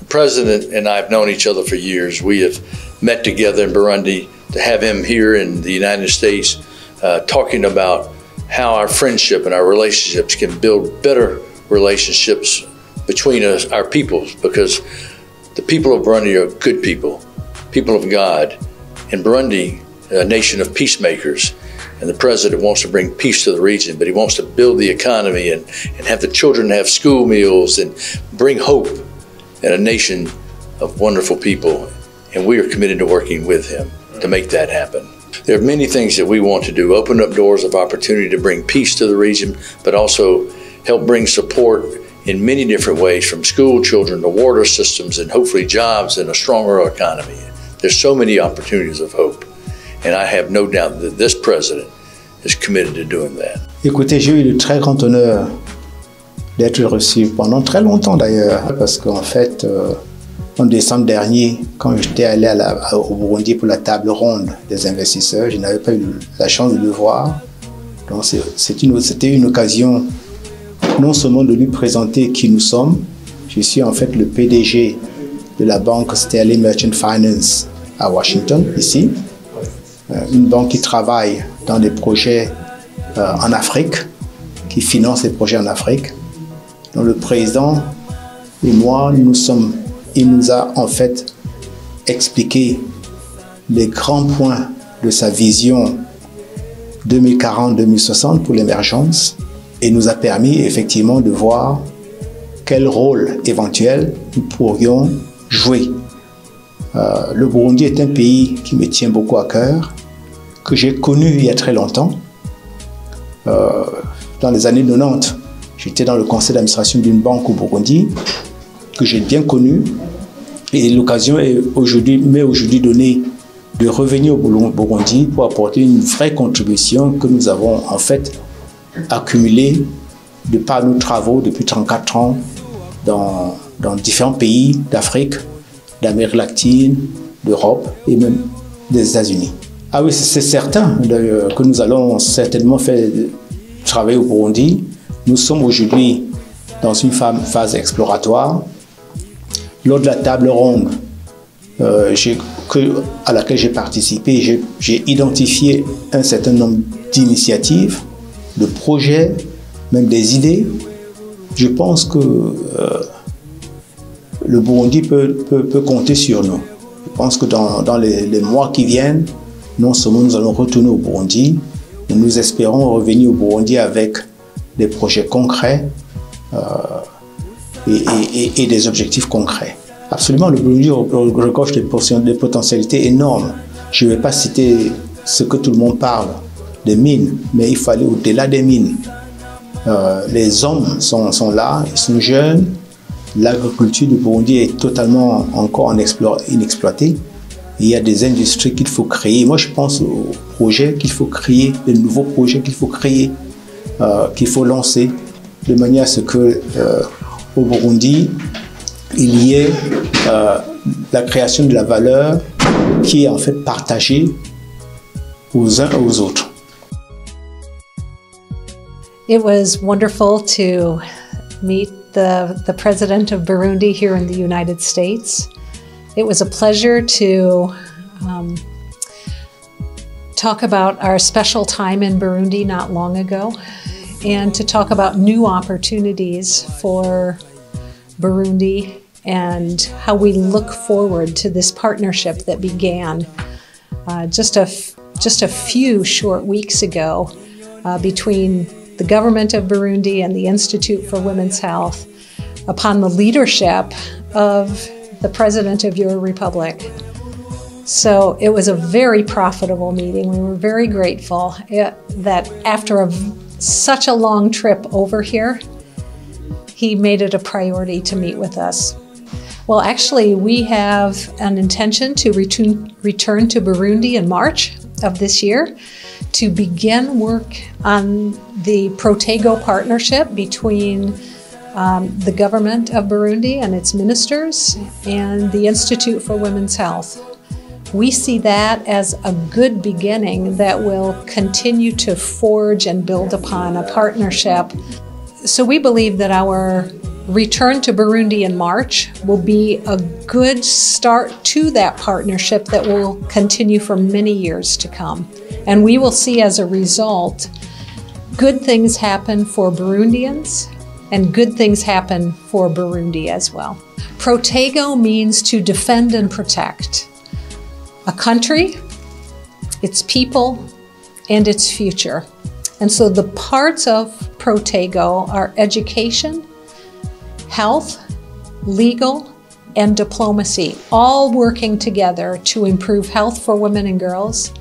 President and I have known each other for years. We have met together in Burundi. To have him here in the United States talking about how our friendship and our relationships can build better relationships between us, our peoples, because the people of Burundi are good people of God. In Burundi, a nation of peacemakers, and the president wants to bring peace to the region, but he wants to build the economy and have the children have school meals and bring hope in a nation of wonderful people. And we are committed to working with him to make that happen. There are many things that we want to do, open up doors of opportunity to bring peace to the region, but also help bring support in many different ways, from school children to water systems and hopefully jobs and a stronger economy. There's so many opportunities of hope. And I have no doubt that this president is committed to doing that. Écoutez, j'ai eu le très grand honneur d'être reçu pendant très longtemps d'ailleurs, parce qu'en fait, en décembre dernier, quand j'étais allé au Burundi pour la table ronde des investisseurs, je n'avais pas eu la chance de le voir. Donc c'était une occasion non seulement de lui présenter qui nous sommes. Je suis en fait le PDG de la banque Sterling Merchant Finance à Washington, ici. Une banque qui travaille dans des projets en Afrique, qui finance des projets en Afrique. Donc le président et moi, il nous a en fait expliqué les grands points de sa vision 2040-2060 pour l'émergence et nous a permis effectivement de voir quel rôle éventuel nous pourrions jouer. Le Burundi est un pays qui me tient beaucoup à cœur, que j'ai connu il y a très longtemps. Dans les années 90, j'étais dans le conseil d'administration d'une banque au Burundi, que j'ai bien connu. Et l'occasion m'est aujourd'hui donnée de revenir au Burundi pour apporter une vraie contribution que nous avons en fait accumulée de par nos travaux depuis 34 ans dans différents pays d'Afrique, d'Amérique latine, d'Europe et même des États-Unis. Ah oui, c'est certain que nous allons certainement faire travailler au Burundi. Nous sommes aujourd'hui dans une phase exploratoire. Lors de la table ronde à laquelle j'ai participé, j'ai identifié un certain nombre d'initiatives, de projets, même des idées. Je pense que le Burundi peut compter sur nous. Je pense que dans les mois qui viennent, non seulement nous allons retourner au Burundi, mais nous espérons revenir au Burundi avec des projets concrets et des objectifs concrets. Absolument, le Burundi regorge des potentialités énormes. Je ne vais pas citer ce que tout le monde parle, des mines, mais il faut aller au-delà des mines. Les hommes sont là, ils sont jeunes. L'agriculture du Burundi est totalement encore inexploitée. Il y a des industries qu'il faut créer. Moi, je pense aux projets qu'il faut créer, de nouveaux projets qu'il faut créer, qu'il faut lancer, de manière à ce que au Burundi, il y ait la création de la valeur qui est en fait partagée aux uns et aux autres. It was wonderful to meet the President of Burundi here in the United States. It was a pleasure to talk about our special time in Burundi not long ago and to talk about new opportunities for Burundi and how we look forward to this partnership that began just a few short weeks ago between the government of Burundi and the Institute for Women's Health upon the leadership of the President of your Republic. So it was a very profitable meeting. We were very grateful that after such a long trip over here, he made it a priority to meet with us. Well, actually, we have an intention to return to Burundi in March of this year to begin work on the Protego partnership between the government of Burundi and its ministers and the Institute for Women's Health. We see that as a good beginning that will continue to forge and build upon a partnership. So we believe that our return to Burundi in March will be a good start to that partnership that will continue for many years to come. And we will see as a result, good things happen for Burundians and good things happen for Burundi as well. Protego means to defend and protect a country, its people, and its future. And so the parts of Protego are education, health, legal, and diplomacy, all working together to improve health for women and girls,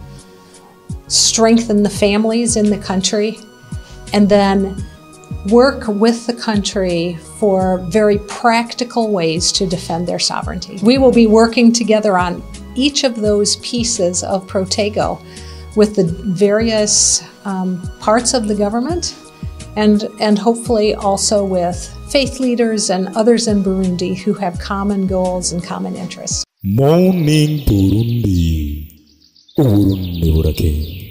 strengthen the families in the country, and then work with the country for very practical ways to defend their sovereignty. We will be working together on each of those pieces of Protego with the various parts of the government and hopefully also with faith leaders and others in Burundi who have common goals and common interests. Morning Burundi, Uburundi burake.